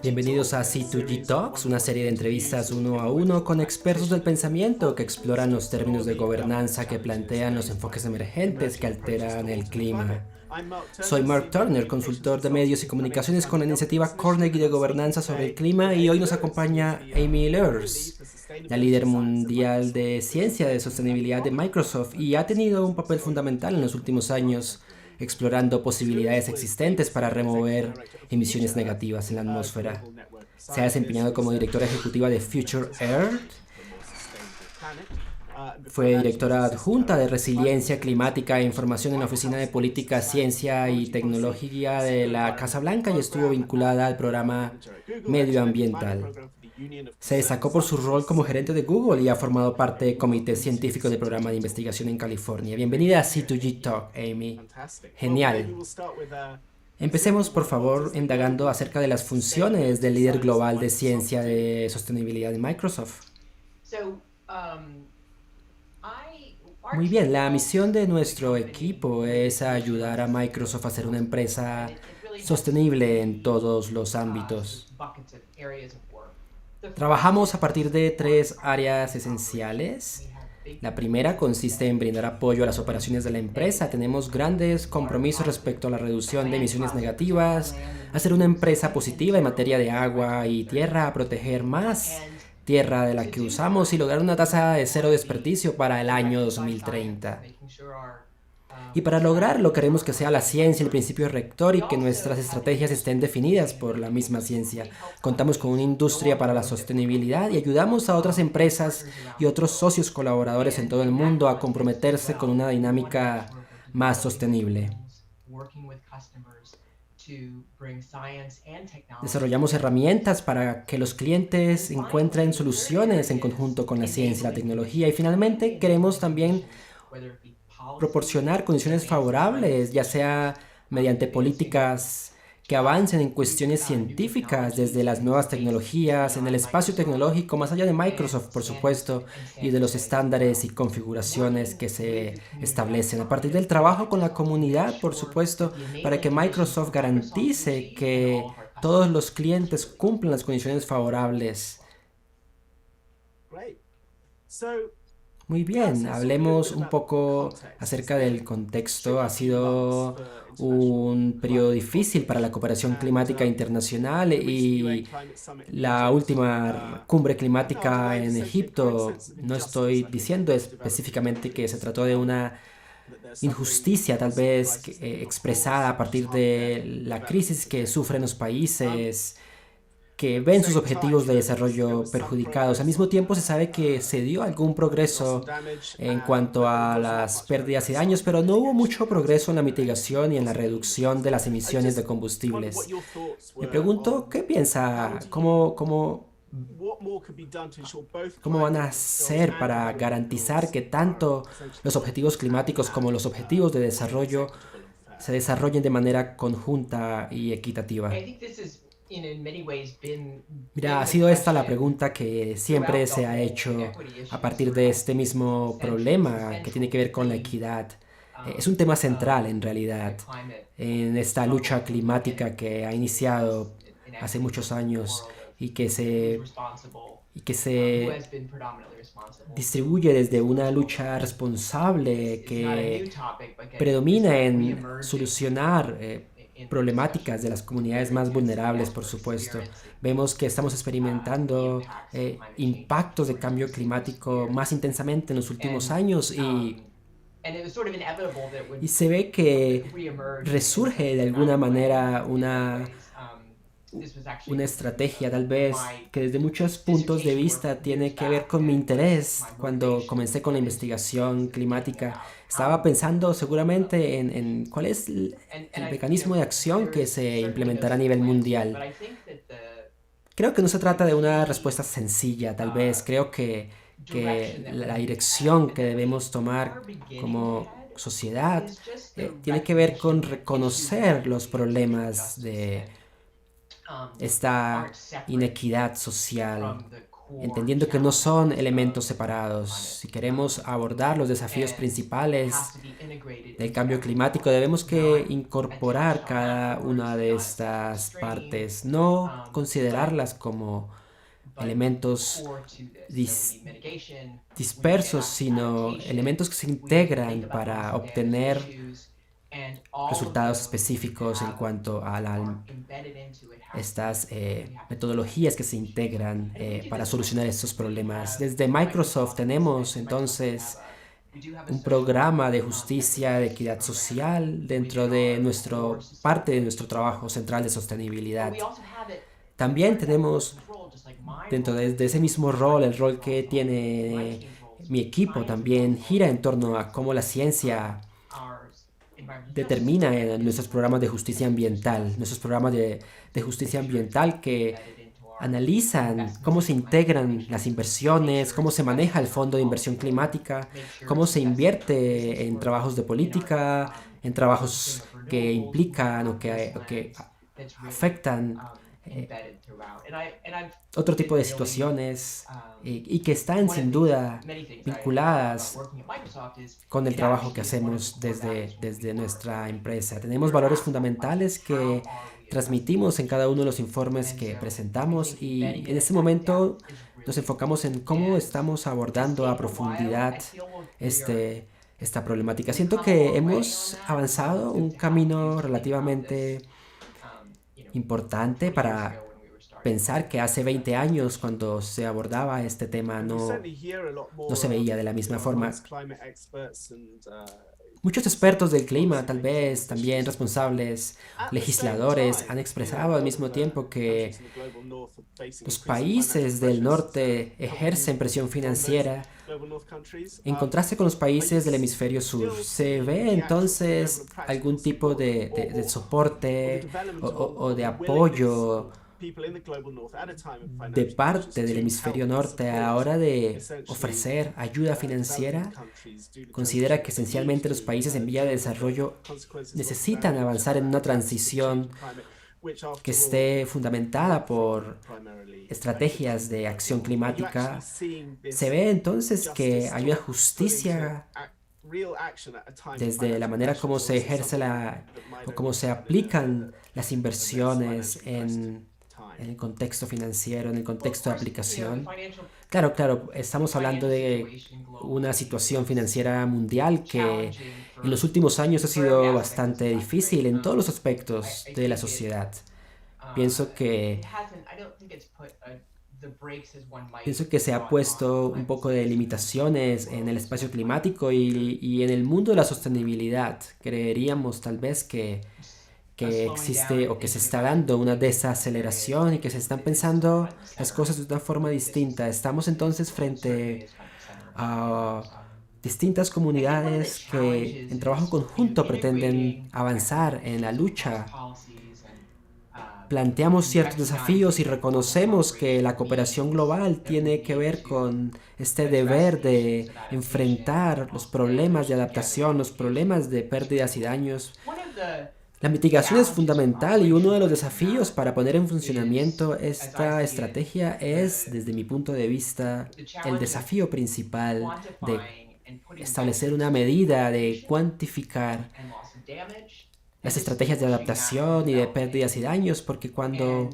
Bienvenidos a C2G Talks, una serie de entrevistas uno a uno con expertos del pensamiento que exploran los términos de gobernanza que plantean los enfoques emergentes que alteran el clima. Soy Mark Turner, consultor de medios y comunicaciones con la iniciativa Carnegie de Gobernanza sobre el Clima, y hoy nos acompaña Amy Lurs, la líder mundial de ciencia de sostenibilidad de Microsoft, y ha tenido un papel fundamental en los últimos años explorando posibilidades existentes para remover emisiones negativas en la atmósfera. Se ha desempeñado como directora ejecutiva de Future Earth. Fue directora adjunta de Resiliencia Climática e Información en la Oficina de Política, Ciencia y Tecnología de la Casa Blanca y estuvo vinculada al programa medioambiental. Se destacó por su rol como gerente de Google y ha formado parte del comité científico del programa de investigación en California. Bienvenida a C2G Talk, Amy. Genial. Empecemos, por favor, indagando acerca de las funciones del líder global de ciencia de sostenibilidad de Microsoft. Muy bien, la misión de nuestro equipo es ayudar a Microsoft a ser una empresa sostenible en todos los ámbitos. Trabajamos a partir de tres áreas esenciales. La primera consiste en brindar apoyo a las operaciones de la empresa. Tenemos grandes compromisos respecto a la reducción de emisiones negativas, a ser una empresa positiva en materia de agua y tierra, a proteger más tierra de la que usamos y lograr una tasa de cero desperdicio para el año 2030. Y para lograrlo queremos que sea la ciencia el principio rector y que nuestras estrategias estén definidas por la misma ciencia. Contamos con una industria para la sostenibilidad y ayudamos a otras empresas y otros socios colaboradores en todo el mundo a comprometerse con una dinámica más sostenible. Desarrollamos herramientas para que los clientes encuentren soluciones en conjunto con la ciencia y la tecnología. Y finalmente queremos también proporcionar condiciones favorables, ya sea mediante políticas que avancen en cuestiones científicas, desde las nuevas tecnologías, en el espacio tecnológico, más allá de Microsoft, por supuesto, y de los estándares y configuraciones que se establecen, a partir del trabajo con la comunidad, por supuesto, para que Microsoft garantice que todos los clientes cumplan las condiciones favorables. Muy bien, hablemos un poco acerca del contexto. Ha sido un periodo difícil para la cooperación climática internacional y la última cumbre climática en Egipto, no estoy diciendo específicamente que se trató de una injusticia tal vez expresada a partir de la crisis que sufren los países que ven sus objetivos de desarrollo perjudicados. Al mismo tiempo se sabe que se dio algún progreso en cuanto a las pérdidas y daños, pero no hubo mucho progreso en la mitigación y en la reducción de las emisiones de combustibles. Me pregunto, ¿qué piensa? ¿Cómo van a hacer para garantizar que tanto los objetivos climáticos como los objetivos de desarrollo se desarrollen de manera conjunta y equitativa? Mira, ha sido esta la pregunta que siempre se ha hecho a partir de este mismo problema que tiene que ver con la equidad. Es un tema central en realidad en esta lucha climática que ha iniciado hace muchos años y que se distribuye desde una lucha responsable que predomina en solucionar problemáticas de las comunidades más vulnerables, por supuesto. Vemos que estamos experimentando impactos de cambio climático más intensamente en los últimos años y se ve que resurge de alguna manera una estrategia tal vez que desde muchos puntos de vista tiene que ver con mi interés. Cuando comencé con la investigación climática, estaba pensando seguramente en cuál es el mecanismo de acción que se implementará a nivel mundial. Creo que no se trata de una respuesta sencilla, tal vez. Creo que la dirección que debemos tomar como sociedad tiene que ver con reconocer los problemas de esta inequidad social entendiendo que no son elementos separados. Si queremos abordar los desafíos principales del cambio climático, debemos que incorporar cada una de estas partes, no considerarlas como elementos dispersos, sino elementos que se integran para obtener resultados específicos en cuanto a estas metodologías que se integran para solucionar estos problemas. Desde Microsoft tenemos entonces un programa de justicia, de equidad social dentro de parte de nuestro trabajo central de sostenibilidad. También tenemos dentro de ese mismo rol, el rol que tiene mi equipo también gira en torno a cómo la ciencia determina en nuestros programas de justicia ambiental, de justicia ambiental que analizan cómo se integran las inversiones, cómo se maneja el Fondo de Inversión Climática, cómo se invierte en trabajos de política, en trabajos que implican o que afectan otro tipo de situaciones y que están sin duda vinculadas con el trabajo que hacemos desde nuestra empresa. Tenemos valores fundamentales que transmitimos en cada uno de los informes que presentamos y en este momento nos enfocamos en cómo estamos abordando a profundidad esta problemática. Siento que hemos avanzado un camino relativamente importante para pensar que hace 20 años, cuando se abordaba este tema, no se veía de la misma forma. Muchos expertos del clima, tal vez también responsables, legisladores, han expresado al mismo tiempo que los países del norte ejercen presión financiera en contraste con los países del hemisferio sur. ¿Se ve entonces algún tipo de soporte o de apoyo de parte del hemisferio norte a la hora de ofrecer ayuda financiera? Considera que esencialmente los países en vía de desarrollo necesitan avanzar en una transición que esté fundamentada por estrategias de acción climática. Se ve entonces que hay una justicia desde la manera como se ejerce o cómo se aplican las inversiones en el contexto financiero, en el contexto de aplicación. Claro, estamos hablando de una situación financiera mundial que en los últimos años ha sido bastante difícil en todos los aspectos de la sociedad. Pienso que Pienso que se ha puesto un poco de limitaciones en el espacio climático y en el mundo de la sostenibilidad. Creeríamos tal vez que existe o que se está dando una desaceleración y que se están pensando las cosas de una forma distinta. Estamos entonces frente a distintas comunidades que en trabajo conjunto pretenden avanzar en la lucha. Planteamos ciertos desafíos y reconocemos que la cooperación global tiene que ver con este deber de enfrentar los problemas de adaptación, los problemas de pérdidas y daños. La mitigación es fundamental y uno de los desafíos para poner en funcionamiento esta estrategia es, desde mi punto de vista, el desafío principal de establecer una medida, de cuantificar las estrategias de adaptación y de pérdidas y daños, porque cuando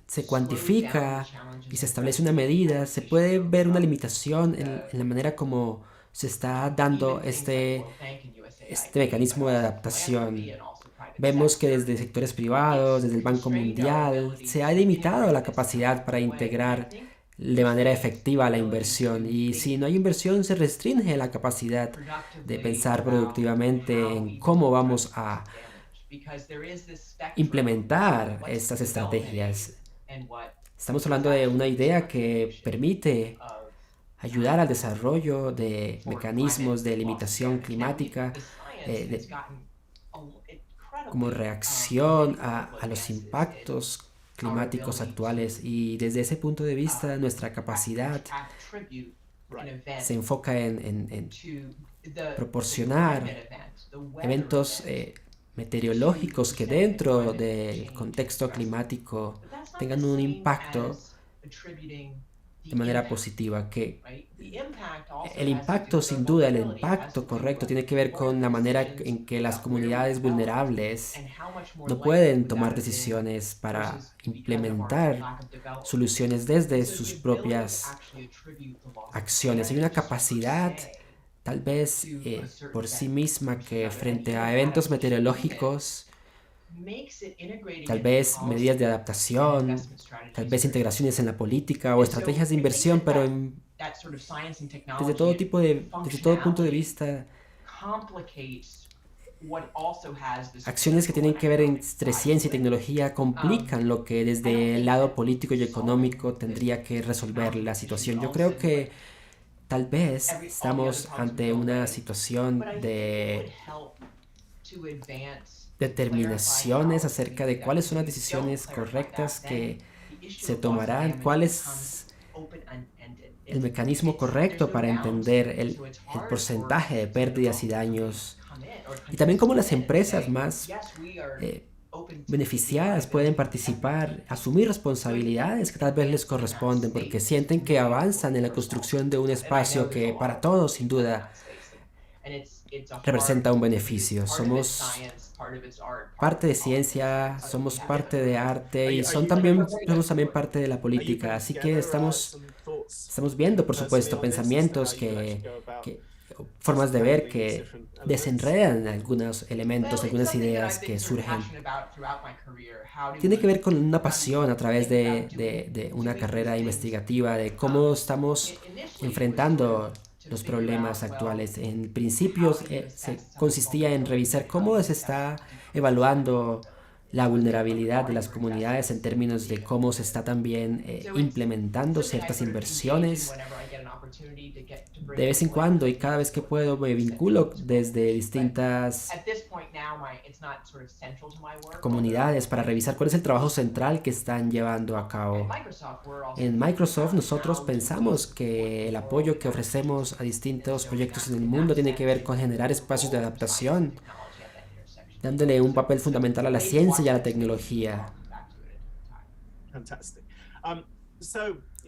se cuantifica y se establece una medida, se puede ver una limitación en la manera como se está dando este mecanismo de adaptación. Vemos que desde sectores privados, desde el Banco Mundial, se ha limitado la capacidad para integrar de manera efectiva la inversión. Y si no hay inversión, se restringe la capacidad de pensar productivamente en cómo vamos a implementar estas estrategias. Estamos hablando de una idea que permite ayudar al desarrollo de mecanismos de limitación climática como reacción a los impactos climáticos actuales, y desde ese punto de vista nuestra capacidad se enfoca en proporcionar eventos meteorológicos que dentro del contexto climático tengan un impacto de manera positiva, que el impacto, sin duda, el impacto correcto tiene que ver con la manera en que las comunidades vulnerables no pueden tomar decisiones para implementar soluciones desde sus propias acciones. Hay una capacidad, tal vez por sí misma, que frente a eventos meteorológicos, tal vez medidas de adaptación, tal vez integraciones en la política o estrategias de inversión, pero desde todo punto de vista, acciones que tienen que ver entre ciencia y tecnología complican lo que desde el lado político y económico tendría que resolver la situación. Yo creo que tal vez estamos ante una situación de determinaciones acerca de cuáles son las decisiones correctas que se tomarán, cuál es el mecanismo correcto para entender el porcentaje de pérdidas y daños, y también cómo las empresas más beneficiadas pueden participar, asumir responsabilidades que tal vez les corresponden, porque sienten que avanzan en la construcción de un espacio que para todos, sin duda, representa un beneficio. Somos parte de ciencia, somos parte de arte y somos también parte de la política. Así que estamos viendo, por supuesto, pensamientos formas de ver que desenredan algunos elementos, algunas ideas que surgen. Tiene que ver con una pasión a través de una carrera investigativa, de cómo estamos enfrentando los problemas actuales. En principios consistía en revisar cómo se está evaluando la vulnerabilidad de las comunidades en términos de cómo se está también implementando ciertas inversiones. De vez en cuando y cada vez que puedo me vinculo desde distintas comunidades para revisar cuál es el trabajo central que están llevando a cabo. En Microsoft nosotros pensamos que el apoyo que ofrecemos a distintos proyectos en el mundo tiene que ver con generar espacios de adaptación, dándole un papel fundamental a la ciencia y a la tecnología.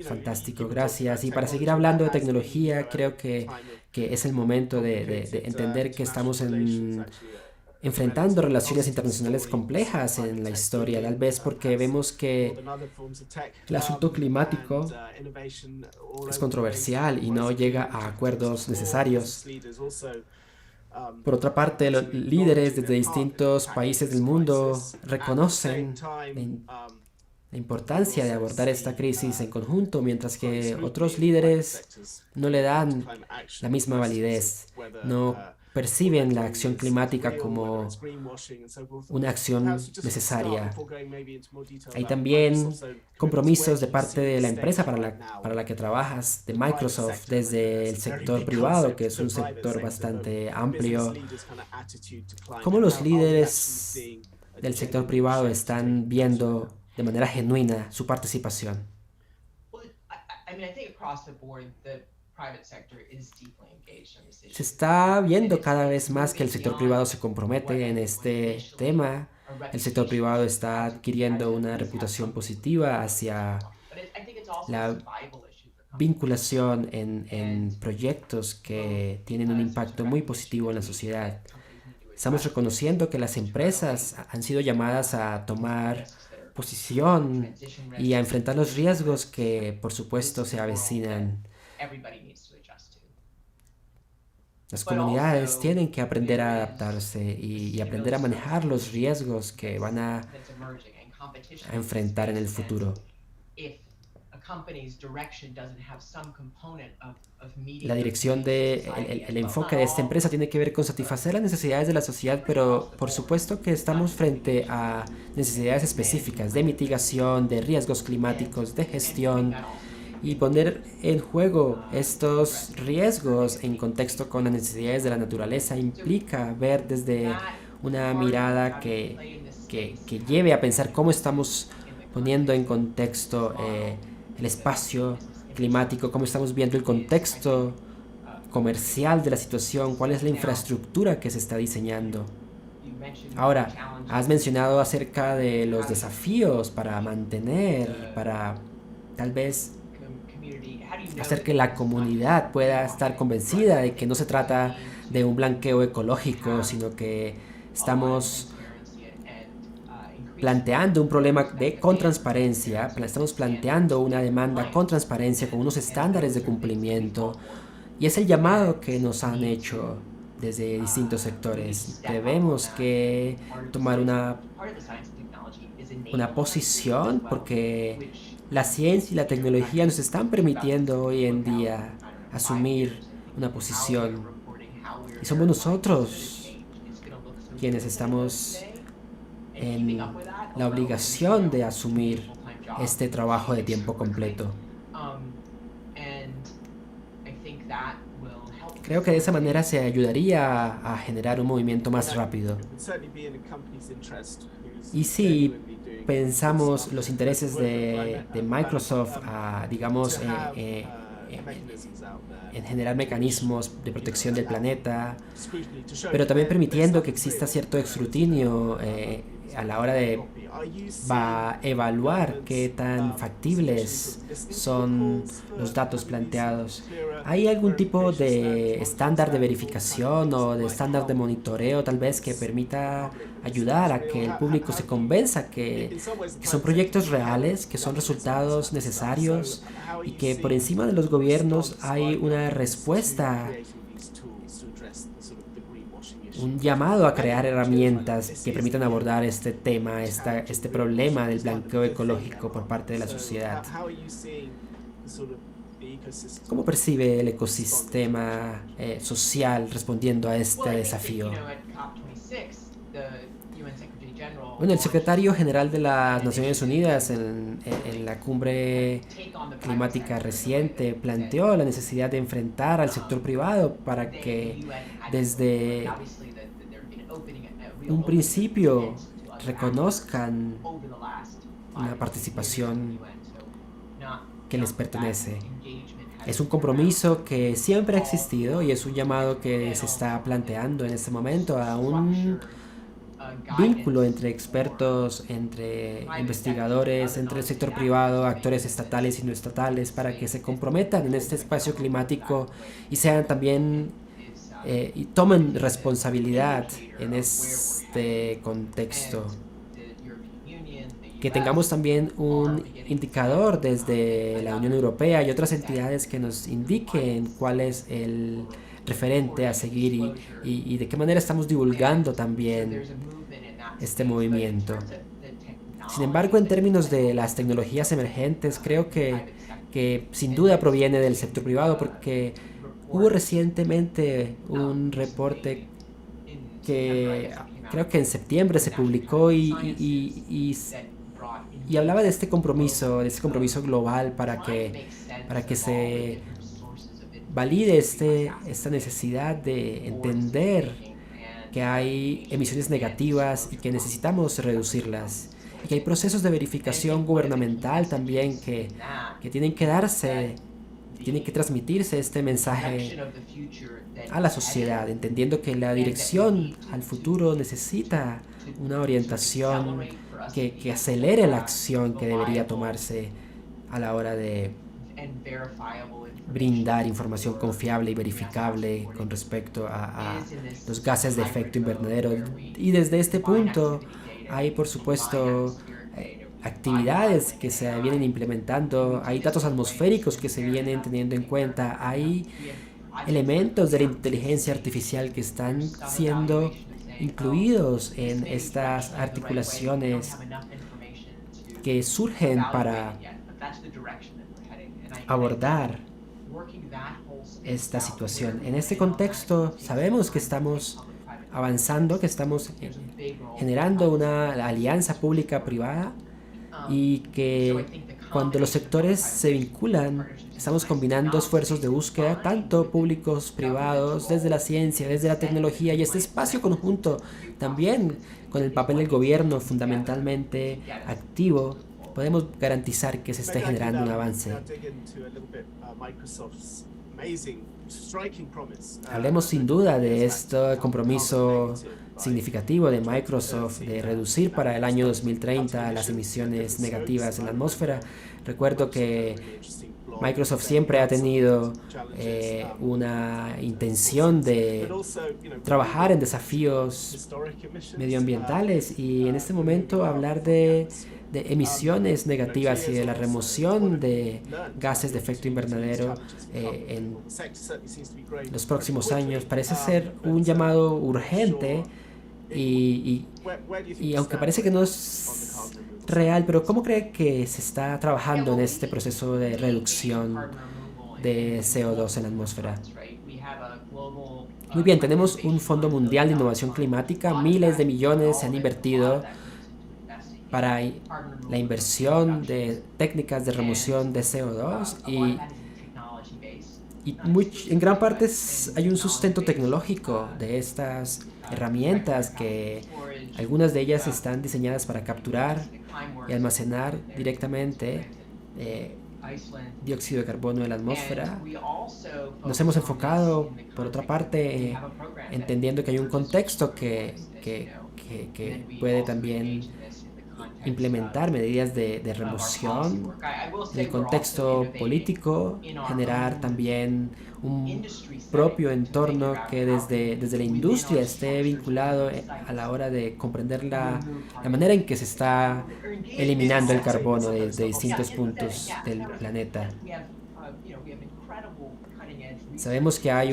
Fantástico, gracias. Y para seguir hablando de tecnología, creo que es el momento de entender que estamos enfrentando relaciones internacionales complejas en la historia, tal vez porque vemos que el asunto climático es controversial y no llega a acuerdos necesarios. Por otra parte, los líderes desde distintos países del mundo reconocen la importancia de abordar esta crisis en conjunto, mientras que otros líderes no le dan la misma validez, no perciben la acción climática como una acción necesaria. Hay también compromisos de parte de la empresa para la que trabajas, de Microsoft, desde el sector privado, que es un sector bastante amplio. ¿Cómo los líderes del sector privado están viendo de manera genuina su participación? Se está viendo cada vez más que el sector privado se compromete en este tema. El sector privado está adquiriendo una reputación positiva hacia la vinculación en proyectos que tienen un impacto muy positivo en la sociedad. Estamos reconociendo que las empresas han sido llamadas a tomar posición y a enfrentar los riesgos que, por supuesto, se avecinan. Las comunidades tienen que aprender a adaptarse y aprender a manejar los riesgos que van a enfrentar en el futuro. La dirección el enfoque de esta empresa tiene que ver con satisfacer las necesidades de la sociedad, pero por supuesto que estamos frente a necesidades específicas de mitigación, de riesgos climáticos, de gestión, y poner en juego estos riesgos en contexto con las necesidades de la naturaleza implica ver desde una mirada que lleve a pensar cómo estamos poniendo en contexto el espacio climático, cómo estamos viendo el contexto comercial de la situación, cuál es la infraestructura que se está diseñando. Ahora, has mencionado acerca de los desafíos para tal vez hacer que la comunidad pueda estar convencida de que no se trata de un blanqueo ecológico, sino que estamos planteando un problema con transparencia, estamos planteando una demanda con transparencia, con unos estándares de cumplimiento, y es el llamado que nos han hecho desde distintos sectores. Debemos que tomar una posición porque la ciencia y la tecnología nos están permitiendo hoy en día asumir una posición. Y somos nosotros quienes estamos en la obligación de asumir este trabajo de tiempo completo. Creo que de esa manera se ayudaría a generar un movimiento más rápido. Y si pensamos los intereses de Microsoft, digamos, en generar mecanismos de protección del planeta, pero también permitiendo que exista cierto escrutinio a la hora de evaluar qué tan factibles son los datos planteados. ¿Hay algún tipo de estándar de verificación o de estándar de monitoreo tal vez que permita ayudar a que el público se convenza que son proyectos reales, que son resultados necesarios y que por encima de los gobiernos hay una respuesta, un llamado a crear herramientas que permitan abordar este tema, este problema del blanqueo ecológico por parte de la sociedad? ¿Cómo percibe el ecosistema social respondiendo a este desafío? Bueno, el secretario general de las Naciones Unidas en la cumbre climática reciente planteó la necesidad de enfrentar al sector privado para que desde un principio reconozcan una participación que les pertenece. Es un compromiso que siempre ha existido y es un llamado que se está planteando en este momento a un vínculo entre expertos, entre investigadores, entre el sector privado, actores estatales y no estatales, para que se comprometan en este espacio climático y sean también y tomen responsabilidad en este contexto. Que tengamos también un indicador desde la Unión Europea y otras entidades que nos indiquen cuál es el referente a seguir y de qué manera estamos divulgando también este movimiento. Sin embargo, en términos de las tecnologías emergentes, creo que sin duda proviene del sector privado porque hubo recientemente un reporte que creo que en septiembre se publicó y hablaba de este compromiso global para que se valide esta necesidad de entender que hay emisiones negativas y que necesitamos reducirlas. Y que hay procesos de verificación gubernamental también que tienen que darse, tiene que transmitirse este mensaje a la sociedad, entendiendo que la dirección al futuro necesita una orientación que acelere la acción que debería tomarse a la hora de brindar información confiable y verificable con respecto a los gases de efecto invernadero. Y desde este punto hay, por supuesto, actividades que se vienen implementando, hay datos atmosféricos que se vienen teniendo en cuenta, hay elementos de la inteligencia artificial que están siendo incluidos en estas articulaciones que surgen para abordar esta situación. En este contexto, sabemos que estamos avanzando, que estamos generando una alianza pública-privada y que cuando los sectores se vinculan, estamos combinando esfuerzos de búsqueda, tanto públicos, privados, desde la ciencia, desde la tecnología y este espacio conjunto también con el papel del gobierno fundamentalmente activo, podemos garantizar que se esté generando un avance. Hablemos sin duda de este compromiso significativo de Microsoft de reducir para el año 2030 las emisiones negativas en la atmósfera. Recuerdo que Microsoft siempre ha tenido una intención de trabajar en desafíos medioambientales y en este momento hablar de emisiones negativas y de la remoción de gases de efecto invernadero en los próximos años parece ser un llamado urgente y aunque parece que no es real, pero ¿cómo cree que se está trabajando en este proceso de reducción de CO2 en la atmósfera? Muy bien, tenemos un Fondo Mundial de Innovación Climática, miles de millones se han invertido para la inversión de técnicas de remoción de CO2 en gran parte hay un sustento tecnológico de estas herramientas que algunas de ellas están diseñadas para capturar y almacenar directamente dióxido de carbono en la atmósfera. Nos hemos enfocado, por otra parte, entendiendo que hay un contexto que puede también implementar medidas de remoción en el contexto político, generar también un propio entorno que desde la industria esté vinculado a la hora de comprender la manera en que se está eliminando el carbono de distintos puntos del planeta. Sabemos que hay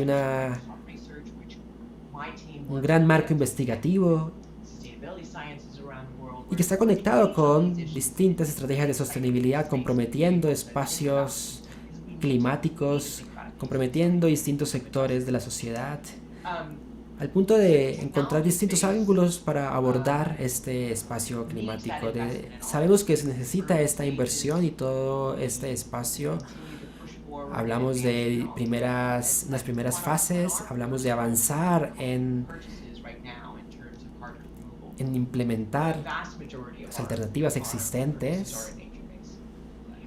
un gran marco investigativo y que está conectado con distintas estrategias de sostenibilidad, comprometiendo espacios climáticos, comprometiendo distintos sectores de la sociedad, al punto de encontrar distintos ángulos para abordar este espacio climático. Sabemos que se necesita esta inversión y todo este espacio. Hablamos de unas primeras fases, hablamos de avanzar en implementar las alternativas existentes,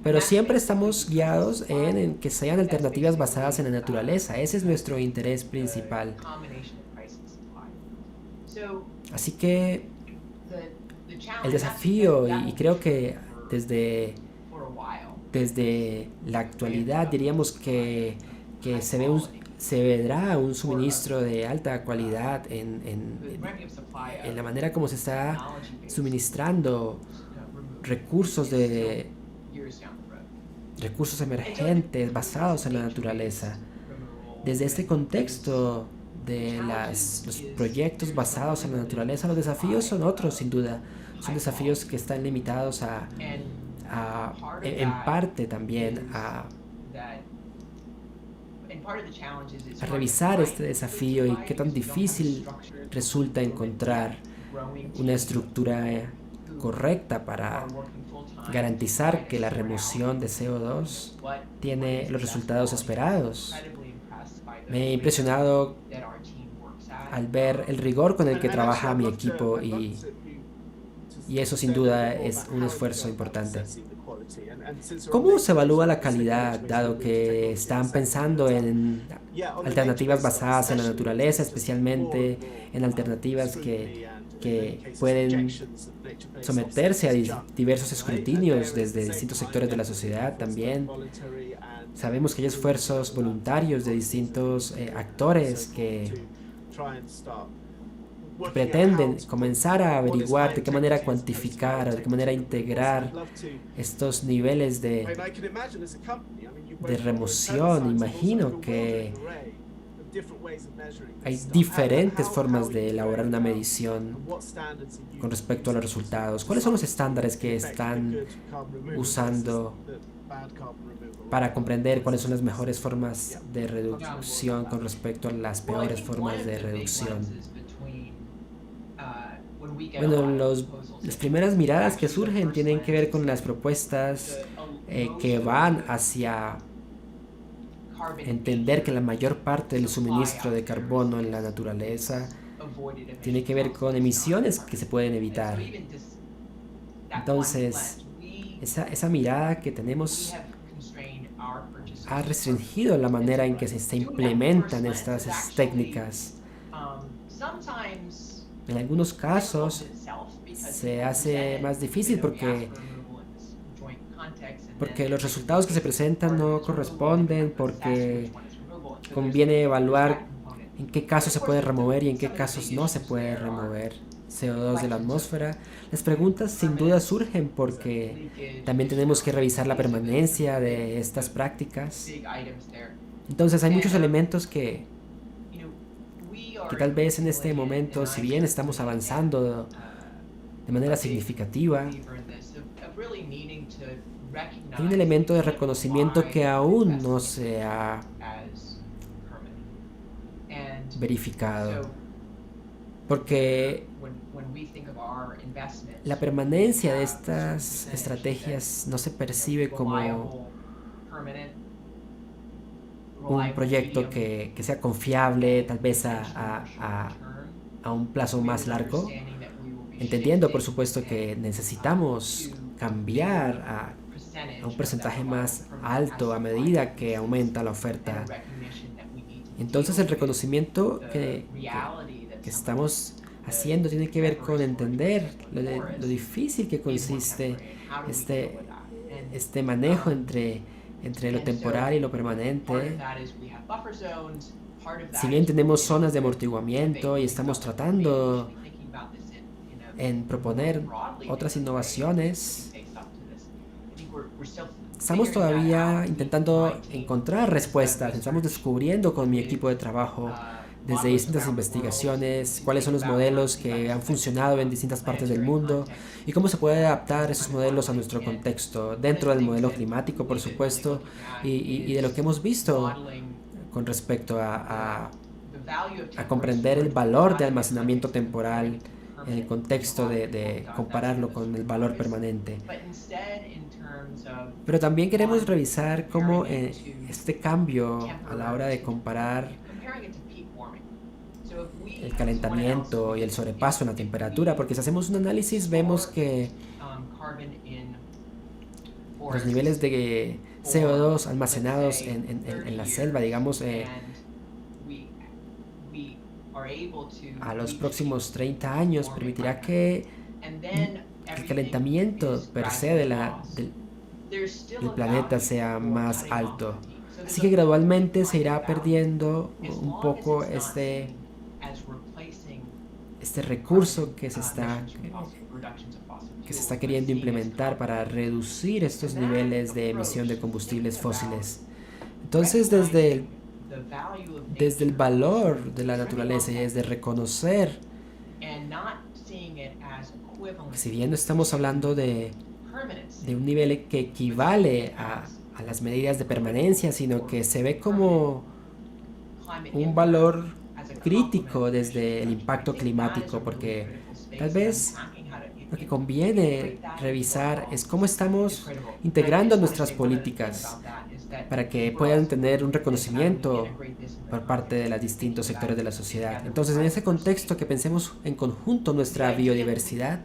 pero siempre estamos guiados en que sean alternativas basadas en la naturaleza. Ese es nuestro interés principal. Así que el desafío, y creo que desde la actualidad diríamos que se verá un suministro de alta calidad en la manera como se está suministrando recursos recursos emergentes basados en la naturaleza. Desde este contexto de los proyectos basados en la naturaleza, los desafíos son otros, sin duda. Son desafíos que están limitados en parte también a revisar este desafío y qué tan difícil resulta encontrar una estructura correcta para garantizar que la remoción de CO2 tiene los resultados esperados. Me he impresionado al ver el rigor con el que trabaja mi equipo y eso sin duda es un esfuerzo importante. ¿Cómo se evalúa la calidad, dado que están pensando en alternativas basadas en la naturaleza, especialmente en alternativas que pueden someterse a diversos escrutinios desde distintos sectores de la sociedad también? Sabemos que hay esfuerzos voluntarios de distintos actores que pretenden comenzar a averiguar de qué manera cuantificar o de qué manera integrar estos niveles de remoción. Imagino que hay diferentes formas de elaborar una medición con respecto a los resultados. ¿Cuáles son los estándares que están usando para comprender cuáles son las mejores formas de reducción con respecto a las peores formas de reducción? Bueno, las primeras miradas que surgen tienen que ver con las propuestas que van hacia entender que la mayor parte del suministro de carbono en la naturaleza tiene que ver con emisiones que se pueden evitar. Entonces, esa mirada que tenemos ha restringido la manera en que se implementan estas técnicas. En algunos casos se hace más difícil porque los resultados que se presentan no corresponden, porque conviene evaluar en qué casos se puede remover y en qué casos no se puede remover CO2 de la atmósfera. Las preguntas sin duda surgen porque también tenemos que revisar la permanencia de estas prácticas. Entonces hay muchos elementos que tal vez en este momento, si bien estamos avanzando de manera significativa, hay un elemento de reconocimiento que aún no se ha verificado. Porque la permanencia de estas estrategias no se percibe como un proyecto que sea confiable, tal vez a un plazo más largo, entendiendo por supuesto que necesitamos cambiar a un porcentaje más alto a medida que aumenta la oferta. Entonces el reconocimiento que estamos haciendo tiene que ver con entender lo difícil que consiste este, este manejo entre lo temporal y lo permanente. Si bien tenemos zonas de amortiguamiento y estamos tratando en proponer otras innovaciones, estamos todavía intentando encontrar respuestas, estamos descubriendo con mi equipo de trabajo desde distintas investigaciones cuáles son los modelos que han funcionado en distintas partes del mundo y cómo se puede adaptar esos modelos a nuestro contexto, dentro del modelo climático, por supuesto, y de lo que hemos visto con respecto a comprender el valor de almacenamiento temporal en el contexto de compararlo con el valor permanente. Pero también queremos revisar cómo este cambio a la hora de comparar el calentamiento y el sobrepaso en la temperatura, porque si hacemos un análisis vemos que los niveles de CO2 almacenados en la selva, digamos, a los próximos 30 años permitirá que el calentamiento per se del planeta sea más alto. Así que gradualmente se irá perdiendo un poco este recurso que se está queriendo implementar para reducir estos niveles de emisión de combustibles fósiles. Entonces, desde el valor de la naturaleza y desde reconocer que si bien no estamos hablando de un nivel que equivale a las medidas de permanencia, sino que se ve como un valor crítico desde el impacto climático, porque tal vez lo que conviene revisar es cómo estamos integrando nuestras políticas para que puedan tener un reconocimiento por parte de los distintos sectores de la sociedad. Entonces, en ese contexto, que pensemos en conjunto nuestra biodiversidad,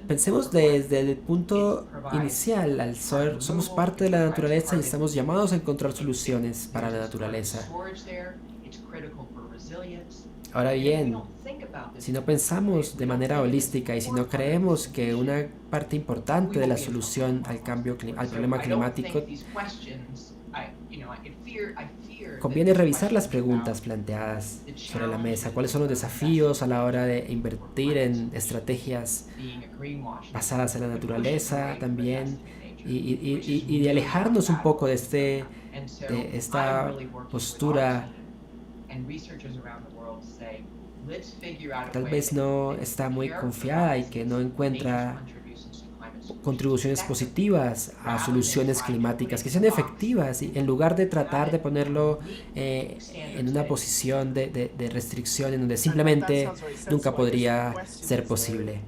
pensemos desde el punto inicial, al ser, somos parte de la naturaleza y estamos llamados a encontrar soluciones para la naturaleza. Ahora bien, si no pensamos de manera holística y si no creemos que una parte importante de la solución al problema climático, conviene revisar las preguntas planteadas sobre la mesa. ¿Cuáles son los desafíos a la hora de invertir en estrategias basadas en la naturaleza también? Y de alejarnos un poco de esta postura tal vez no está muy confiada y que no encuentra contribuciones positivas a soluciones climáticas que sean efectivas, y en lugar de tratar de ponerlo en una posición de restricción en donde simplemente nunca podría ser posible.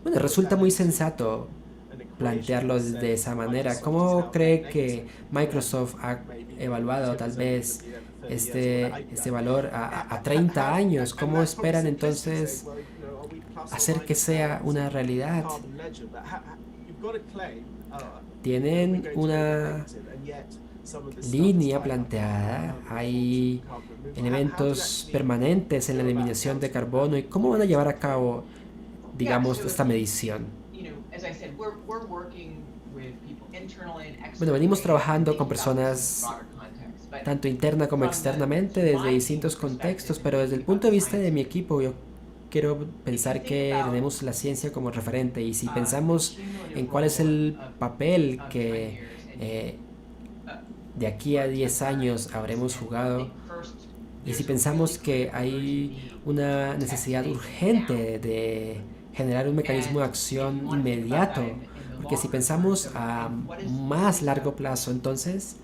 Bueno, resulta muy sensato plantearlo de esa manera. ¿Cómo cree que Microsoft ha evaluado tal vez este valor a 30 años? ¿Cómo esperan entonces hacer que sea una realidad? Tienen línea planteada, hay elementos permanentes en la eliminación de carbono y cómo van a llevar a cabo, digamos, esta medición. Bueno, venimos trabajando con personas tanto interna como externamente desde distintos contextos, pero desde el punto de vista de mi equipo yo quiero pensar que tenemos la ciencia como referente y si pensamos en cuál es el papel que de aquí a 10 años habremos jugado y si pensamos que hay una necesidad urgente de generar un mecanismo de acción inmediato, porque si pensamos a más largo plazo, entonces,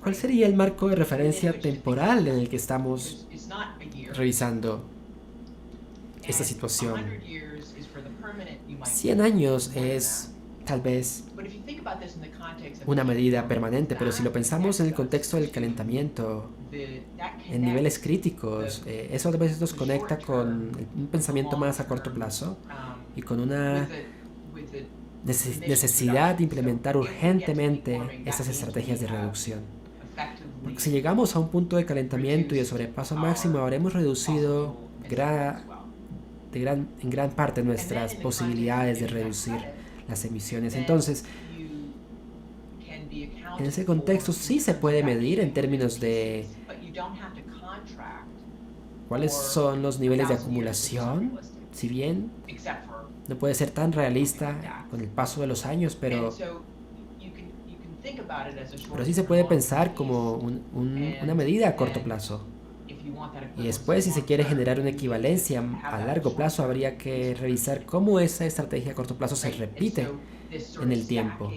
¿cuál sería el marco de referencia temporal en el que estamos revisando esta situación? 100 años es tal vez una medida permanente, pero si lo pensamos en el contexto del calentamiento, en niveles críticos, eso a veces nos conecta con un pensamiento más a corto plazo y con una necesidad de implementar urgentemente estas estrategias de reducción. Porque si llegamos a un punto de calentamiento y de sobrepaso máximo, habremos reducido en gran parte nuestras posibilidades de reducir las emisiones. Entonces, en ese contexto sí se puede medir en términos de cuáles son los niveles de acumulación, si bien no puede ser tan realista con el paso de los años, pero sí se puede pensar como una medida a corto plazo. Y después, si se quiere generar una equivalencia a largo plazo, habría que revisar cómo esa estrategia a corto plazo se repite en el tiempo.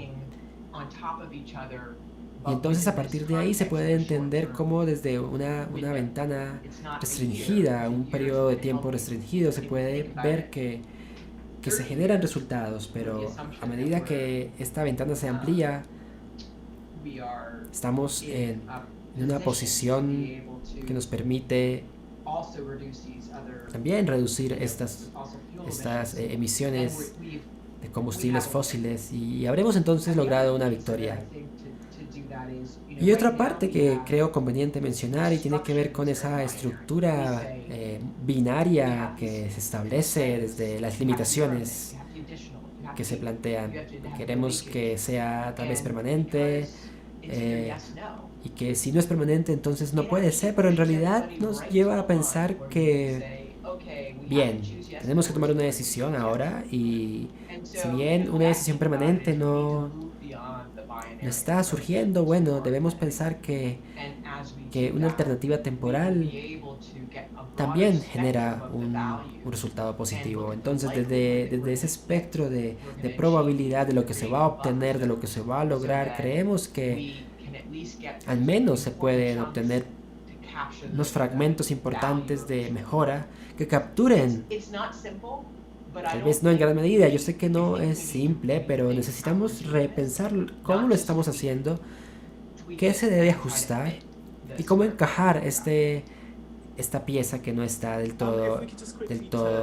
Y entonces a partir de ahí se puede entender cómo desde una ventana restringida, un periodo de tiempo restringido, se puede ver que se generan resultados, pero a medida que esta ventana se amplía, estamos en una posición que nos permite también reducir estas emisiones de combustibles fósiles y habremos entonces logrado una victoria. Y otra parte que creo conveniente mencionar y tiene que ver con esa estructura binaria que se establece desde las limitaciones que se plantean. Queremos que sea tal vez permanente y que si no es permanente entonces no puede ser, pero en realidad nos lleva a pensar que, bien, tenemos que tomar una decisión ahora y si bien una decisión permanente no está surgiendo, bueno, debemos pensar que una alternativa temporal también genera un resultado positivo. Entonces, desde ese espectro de probabilidad de lo que se va a obtener, de lo que se va a lograr, creemos que al menos se pueden obtener unos fragmentos importantes de mejora que capturen, tal vez no en gran medida, yo sé que no es simple, pero necesitamos repensar cómo lo estamos haciendo, qué se debe ajustar y cómo encajar esta pieza que no está del todo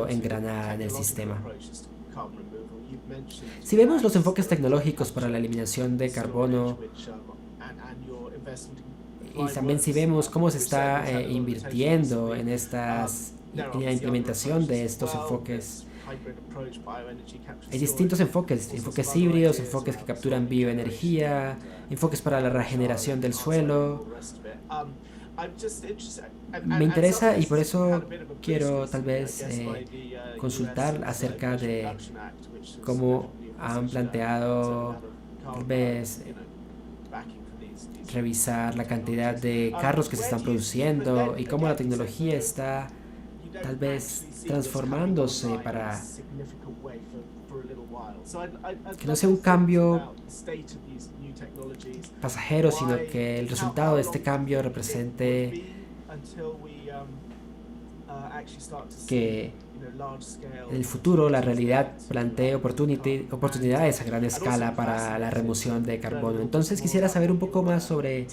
engranada en el sistema. Si vemos los enfoques tecnológicos para la eliminación de carbono y también si vemos cómo se está invirtiendo en la implementación de estos enfoques, hay distintos enfoques híbridos, enfoques que capturan bioenergía, enfoques para la regeneración del suelo. Me interesa y por eso quiero tal vez consultar acerca de cómo han planteado tal vez revisar la cantidad de carros que se están produciendo y cómo la tecnología está tal vez transformándose para que no sea un cambio pasajero, sino que el resultado de este cambio represente que en el futuro la realidad plantee oportunidades a gran escala para la remoción de carbono. Entonces quisiera saber un poco más sobre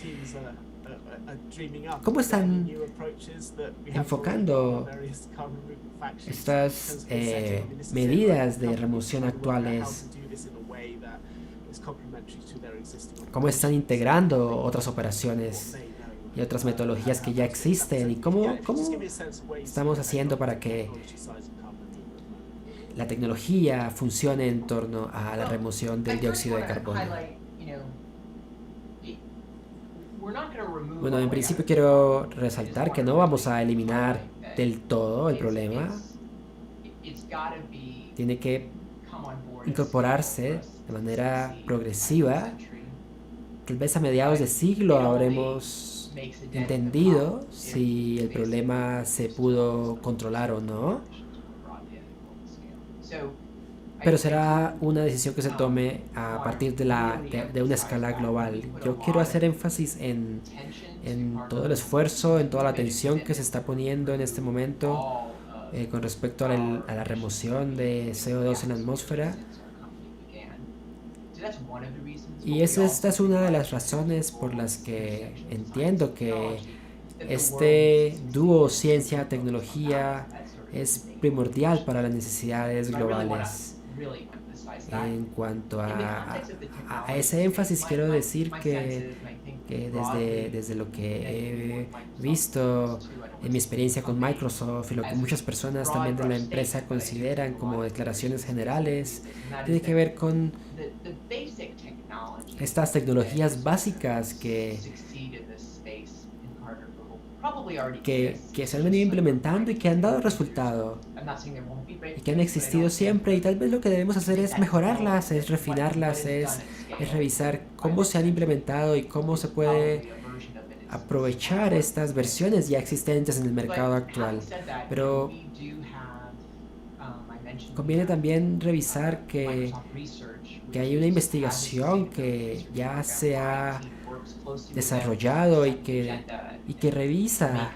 cómo están enfocando estas medidas de remoción actuales cómo están integrando otras operaciones y otras metodologías que ya existen y cómo estamos haciendo para que la tecnología funcione en torno a la remoción del dióxido de carbono. Bueno, en principio quiero resaltar que no vamos a eliminar del todo el problema. Tiene que incorporarse de manera progresiva. Tal vez a mediados de siglo habremos entendido si el problema se pudo controlar o no, pero será una decisión que se tome a partir de una escala global. Yo quiero hacer énfasis en todo el esfuerzo, en toda la atención que se está poniendo en este momento con respecto a la remoción de CO2 en la atmósfera. Y esta es una de las razones por las que entiendo que este dúo ciencia-tecnología es primordial para las necesidades globales. En cuanto a ese énfasis, quiero decir que desde lo que he visto en mi experiencia con Microsoft y lo que muchas personas también de la empresa consideran como declaraciones generales, tiene que ver con estas tecnologías básicas que se han venido implementando y que han dado resultado y que han existido siempre, y tal vez lo que debemos hacer es mejorarlas, es refinarlas, es revisar cómo se han implementado y cómo se puede aprovechar estas versiones ya existentes en el mercado actual. Pero conviene también revisar que hay una investigación que ya se ha desarrollado y que revisa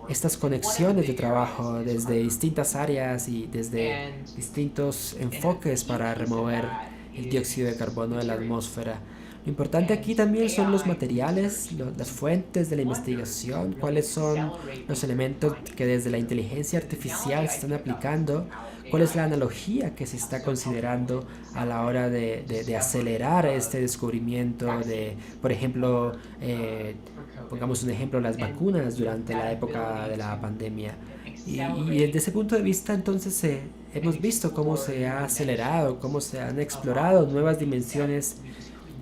estas conexiones de trabajo desde distintas áreas y desde distintos enfoques para remover el dióxido de carbono de la atmósfera. Lo importante aquí también son los materiales, las fuentes de la investigación, cuáles son los elementos que desde la inteligencia artificial se están aplicando, cuál es la analogía que se está considerando a la hora de acelerar este descubrimiento de, por ejemplo, pongamos un ejemplo, las vacunas durante la época de la pandemia. Y desde ese punto de vista, entonces, hemos visto cómo se ha acelerado, cómo se han explorado nuevas dimensiones,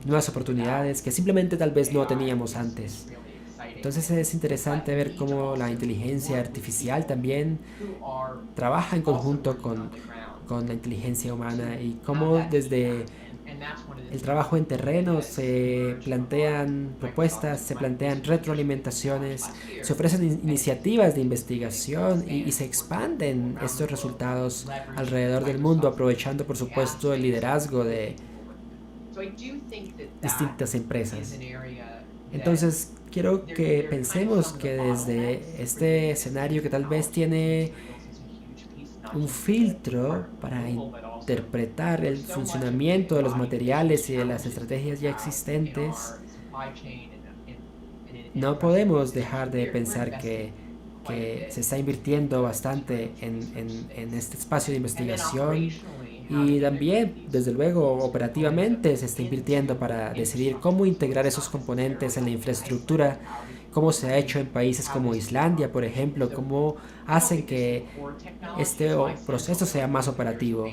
nuevas oportunidades que simplemente tal vez no teníamos antes. Entonces es interesante ver cómo la inteligencia artificial también trabaja en conjunto con la inteligencia humana y cómo desde el trabajo en terreno se plantean propuestas, se plantean retroalimentaciones, se ofrecen iniciativas de investigación y se expanden estos resultados alrededor del mundo, aprovechando por supuesto el liderazgo de distintas empresas. Entonces quiero que pensemos que desde este escenario que tal vez tiene un filtro para interpretar el funcionamiento de los materiales y de las estrategias ya existentes, no podemos dejar de pensar que se está invirtiendo bastante en este espacio de investigación y también, desde luego, operativamente se está invirtiendo para decidir cómo integrar esos componentes en la infraestructura, cómo se ha hecho en países como Islandia, por ejemplo, cómo hacen que este proceso sea más operativo.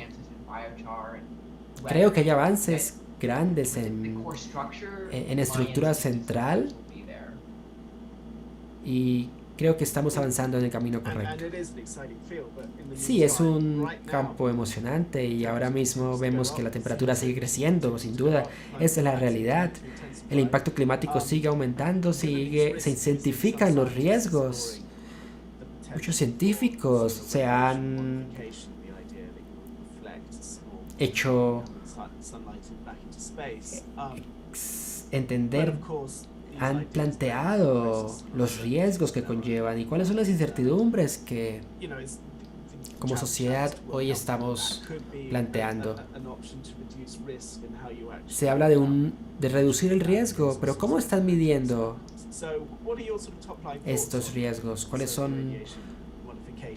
Creo que hay avances grandes en estructura central y creo que estamos avanzando en el camino correcto. Sí, es un campo emocionante y ahora mismo vemos que la temperatura sigue creciendo, sin duda, esa es la realidad. El impacto climático sigue aumentando, se identifican los riesgos. Muchos científicos se han hecho entender, han planteado los riesgos que conllevan y cuáles son las incertidumbres que como sociedad hoy estamos planteando. Se habla de reducir el riesgo, pero ¿cómo están midiendo estos riesgos? ¿Cuáles son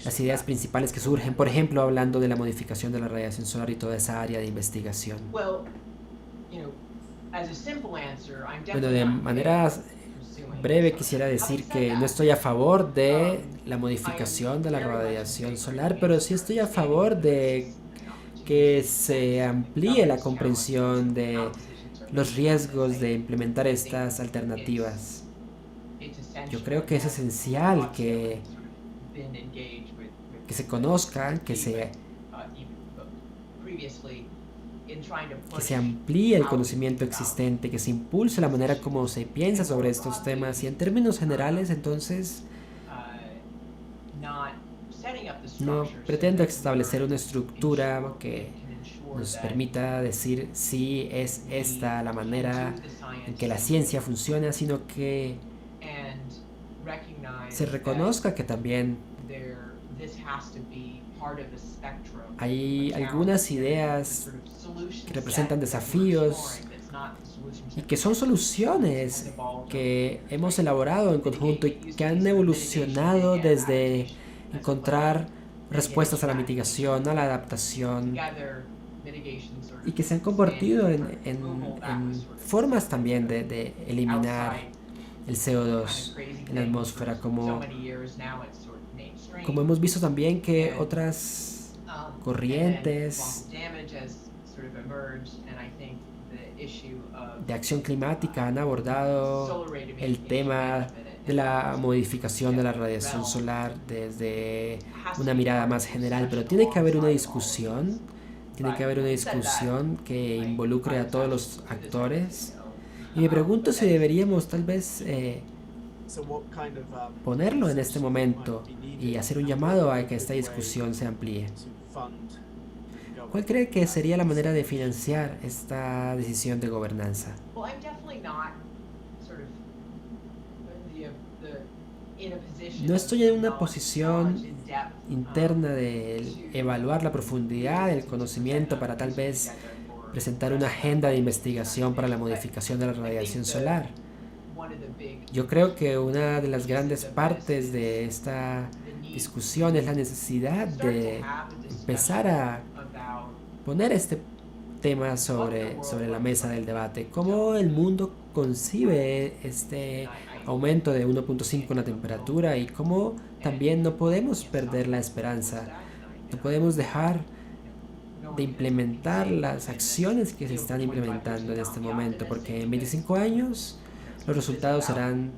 las ideas principales que surgen? Por ejemplo, hablando de la modificación de la radiación solar y toda esa área de investigación. Bueno, de manera breve quisiera decir que no estoy a favor de la modificación de la radiación solar, pero sí estoy a favor de que se amplíe la comprensión de los riesgos de implementar estas alternativas. Yo creo que es esencial que se conozcan, que se amplíe el conocimiento existente, que se impulse la manera como se piensa sobre estos temas y en términos generales, entonces, no pretendo establecer una estructura que nos permita decir si es esta la manera en que la ciencia funciona, sino que se reconozca que también hay algunas ideas que representan desafíos y que son soluciones que hemos elaborado en conjunto y que han evolucionado desde encontrar respuestas a la mitigación, a la adaptación, y que se han convertido en formas también de eliminar el CO2 en la atmósfera, como hemos visto también que otras corrientes de acción climática han abordado el tema de la modificación de la radiación solar desde una mirada más general, pero tiene que haber una discusión que involucre a todos los actores. Y me pregunto si deberíamos tal vez ponerlo en este momento y hacer un llamado a que esta discusión se amplíe. ¿Cuál cree que sería la manera de financiar esta decisión de gobernanza? No estoy en una posición interna de evaluar la profundidad del conocimiento para tal vez presentar una agenda de investigación para la modificación de la radiación solar. Yo creo que una de las grandes partes de esta discusión es la necesidad de empezar a poner este tema sobre la mesa del debate. ¿Cómo el mundo concibe este aumento de 1.5 en la temperatura y cómo también no podemos perder la esperanza? No podemos dejar de implementar las acciones que se están implementando en este momento, porque en 25 años los resultados serán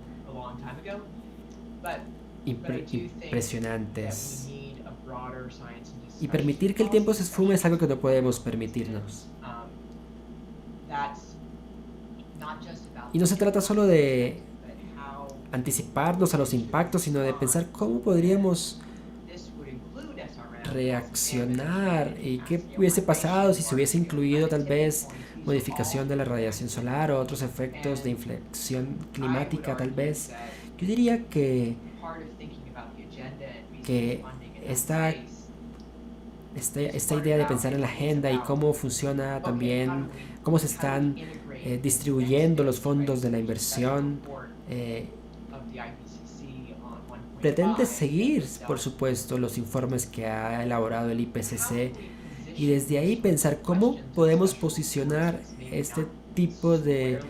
impresionantes. Y permitir que el tiempo se esfume es algo que no podemos permitirnos. Y no se trata solo de anticiparnos a los impactos, sino de pensar cómo podríamos reaccionar y qué hubiese pasado si se hubiese incluido tal vez modificación de la radiación solar o otros efectos de inflexión climática tal vez. Yo diría que esta idea de pensar en la agenda y cómo funciona también, cómo se están distribuyendo los fondos de la inversión, pretende seguir, por supuesto, los informes que ha elaborado el IPCC y desde ahí pensar cómo podemos posicionar este tipo de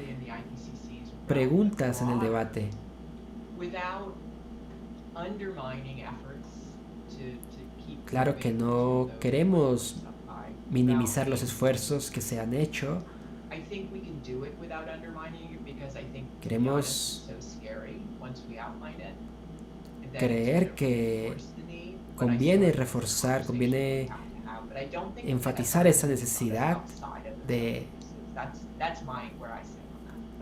preguntas en el debate. Claro que no queremos minimizar los esfuerzos que se han hecho. Queremos creer que conviene reforzar, conviene enfatizar esa necesidad de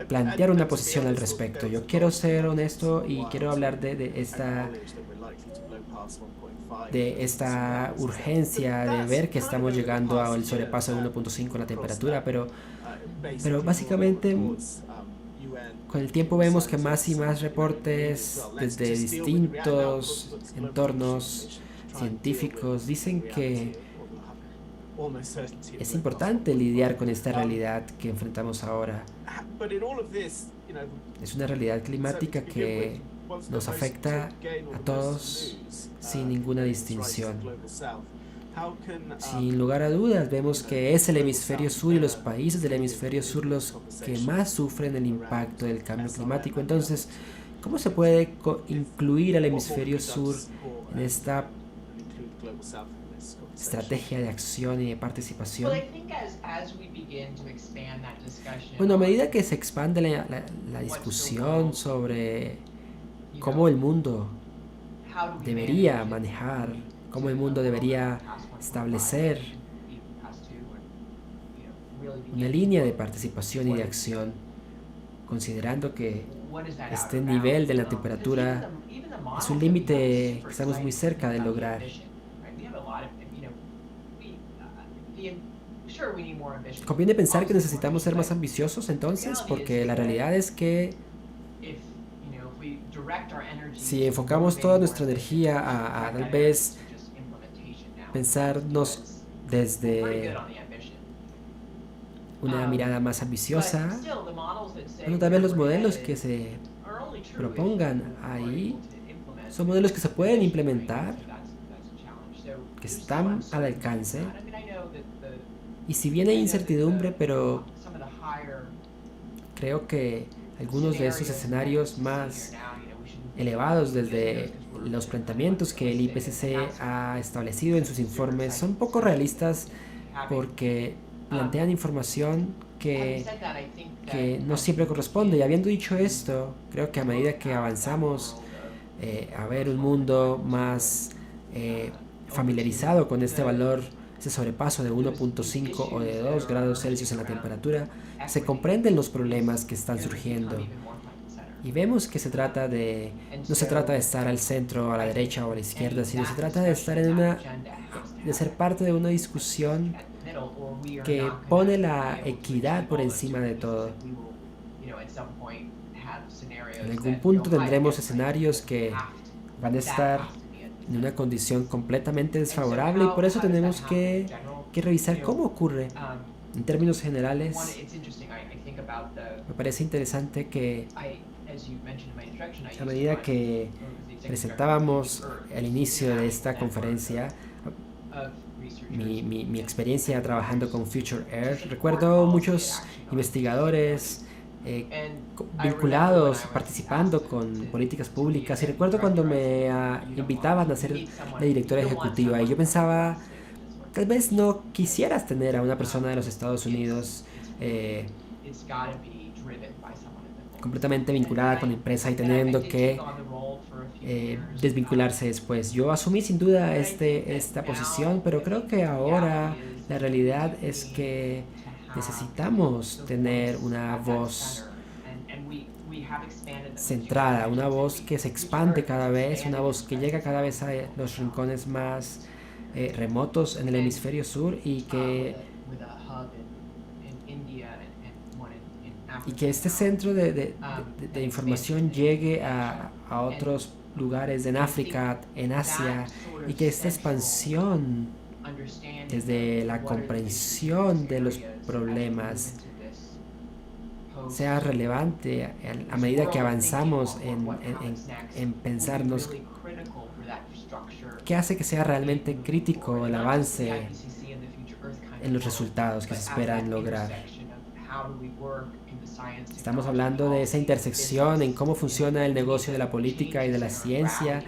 plantear una posición al respecto. Yo quiero ser honesto y quiero hablar de esta urgencia de ver que estamos llegando al sobrepaso de 1.5 en la temperatura, pero básicamente con el tiempo vemos que más y más reportes desde distintos entornos científicos dicen que es importante lidiar con esta realidad que enfrentamos ahora. Es una realidad climática que nos afecta a todos sin ninguna distinción. Sin lugar a dudas, vemos que es el hemisferio sur y los países del hemisferio sur los que más sufren el impacto del cambio climático. Entonces, ¿cómo se puede incluir al hemisferio sur en esta estrategia de acción y de participación? Bueno, a medida que se expande la discusión sobre cómo el mundo debería manejar, cómo el mundo debería establecer una línea de participación y de acción, considerando que este nivel de la temperatura es un límite que estamos muy cerca de lograr. Conviene pensar que necesitamos ser más ambiciosos entonces, porque la realidad es que si enfocamos toda nuestra energía a tal vez pensarnos desde una mirada más ambiciosa, bueno, tal vez los modelos que se propongan ahí son modelos que se pueden implementar, que están al alcance, y si bien hay incertidumbre, pero creo que algunos de esos escenarios más elevados desde los planteamientos que el IPCC ha establecido en sus informes son poco realistas porque plantean información que no siempre corresponde. Y habiendo dicho esto, creo que a medida que avanzamos a ver un mundo más familiarizado con este valor, ese sobrepaso de 1.5 o de 2 grados Celsius en la temperatura, se comprenden los problemas que están surgiendo. Y vemos que no se trata de estar al centro, a la derecha o a la izquierda, sino se trata de estar de ser parte de una discusión que pone la equidad por encima de todo. En algún punto tendremos escenarios que van a estar en una condición completamente desfavorable y por eso tenemos que revisar cómo ocurre. En términos generales, me parece interesante que a medida que presentábamos al inicio de esta conferencia mi experiencia trabajando con Future Earth, recuerdo muchos investigadores vinculados, participando con políticas públicas, y recuerdo cuando me invitaban a ser la directora ejecutiva y yo pensaba, tal vez no quisieras tener a una persona de los Estados Unidos completamente vinculada con la empresa y teniendo que desvincularse después. Yo asumí sin duda esta posición, pero creo que ahora la realidad es que necesitamos tener una voz centrada, una voz que se expande cada vez, una voz que llega cada vez a los rincones más remotos en el hemisferio sur y que este centro de información llegue a otros lugares en África, en Asia, y que esta expansión desde la comprensión de los problemas sea relevante a medida que avanzamos en pensarnos qué hace que sea realmente crítico el avance en los resultados que se esperan lograr. Estamos hablando de esa intersección en cómo funciona el negocio de la política y de la ciencia,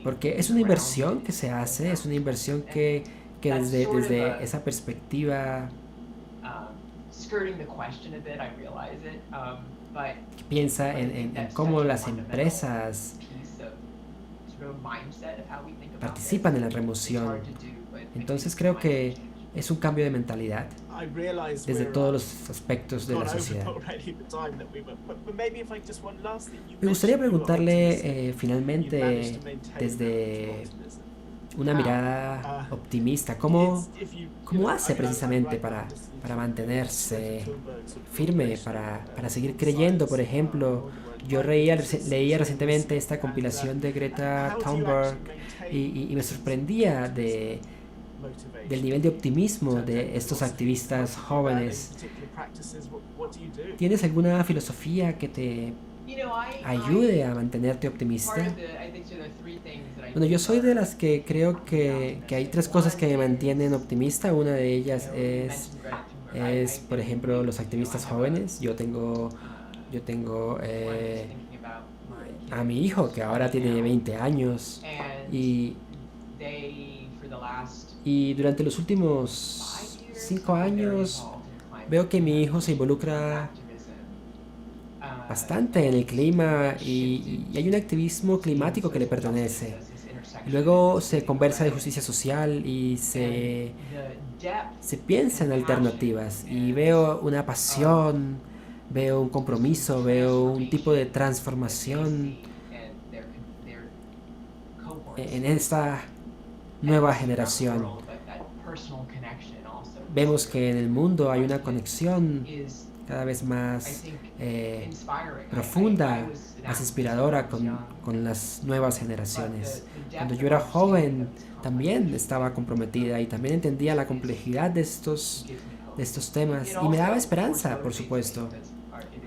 porque es una inversión que se hace, es una inversión que desde esa perspectiva que piensa en cómo las empresas participan en la remoción. Entonces creo que es un cambio de mentalidad desde todos los aspectos de la sociedad. Me gustaría preguntarle finalmente desde una mirada optimista, ¿cómo hace precisamente para mantenerse firme, para seguir creyendo? Por ejemplo, yo leía recientemente esta compilación de Greta Thunberg y me sorprendía del nivel de optimismo de estos activistas jóvenes. ¿Tienes alguna filosofía que te ayude a mantenerte optimista. Bueno, yo soy de las que creo que hay tres cosas que me mantienen optimista. Una de ellas es, por ejemplo, los activistas jóvenes. Yo tengo a mi hijo que ahora tiene 20 años y, y durante los últimos 5 años veo que mi hijo se involucra bastante en el clima y hay un activismo climático que le pertenece. Y luego se conversa de justicia social y se piensa en alternativas y veo una pasión, veo un compromiso, veo un tipo de transformación en esta nueva generación. Vemos que en el mundo hay una conexión cada vez más profunda, más inspiradora con las nuevas generaciones. Cuando yo era joven también estaba comprometida y también entendía la complejidad de estos temas y me daba esperanza, por supuesto.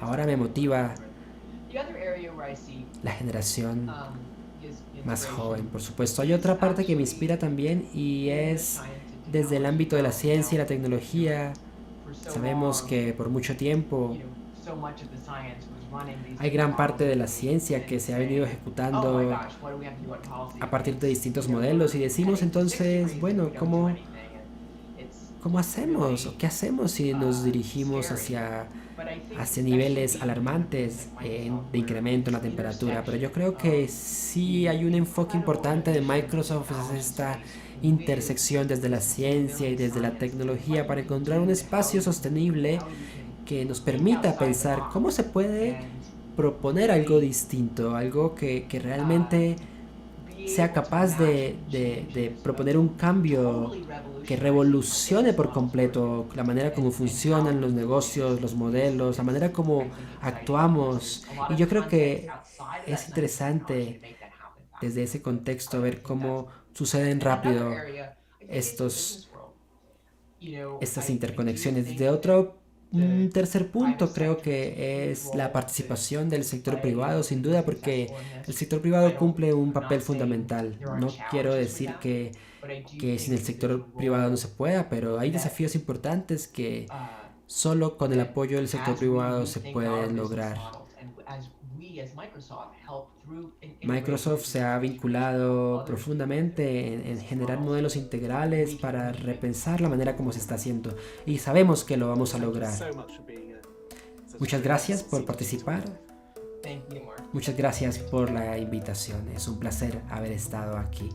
Ahora me motiva la generación más joven, por supuesto. Hay otra parte que me inspira también y es desde el ámbito de la ciencia y la tecnología. Sabemos que por mucho tiempo hay gran parte de la ciencia que se ha venido ejecutando a partir de distintos modelos y decimos entonces, bueno, ¿cómo hacemos? ¿O qué hacemos si nos dirigimos hacia niveles alarmantes de incremento en la temperatura? Pero yo creo que sí hay un enfoque importante de Microsoft, es esta intersección desde la ciencia y desde la tecnología para encontrar un espacio sostenible que nos permita pensar cómo se puede proponer algo distinto, algo que realmente sea capaz de proponer un cambio que revolucione por completo la manera como funcionan los negocios, los modelos, la manera como actuamos. Y yo creo que es interesante desde ese contexto ver cómo suceden rápido estos, estas interconexiones. De otro un tercer punto creo que es la participación del sector privado, sin duda, porque el sector privado cumple un papel fundamental. No quiero decir que sin el sector privado no se pueda, pero hay desafíos importantes que solo con el apoyo del sector privado se pueden lograr. Microsoft se ha vinculado profundamente en generar modelos integrales para repensar la manera como se está haciendo y sabemos que lo vamos a lograr. Muchas gracias por participar. Muchas gracias por la invitación. Es un placer haber estado aquí.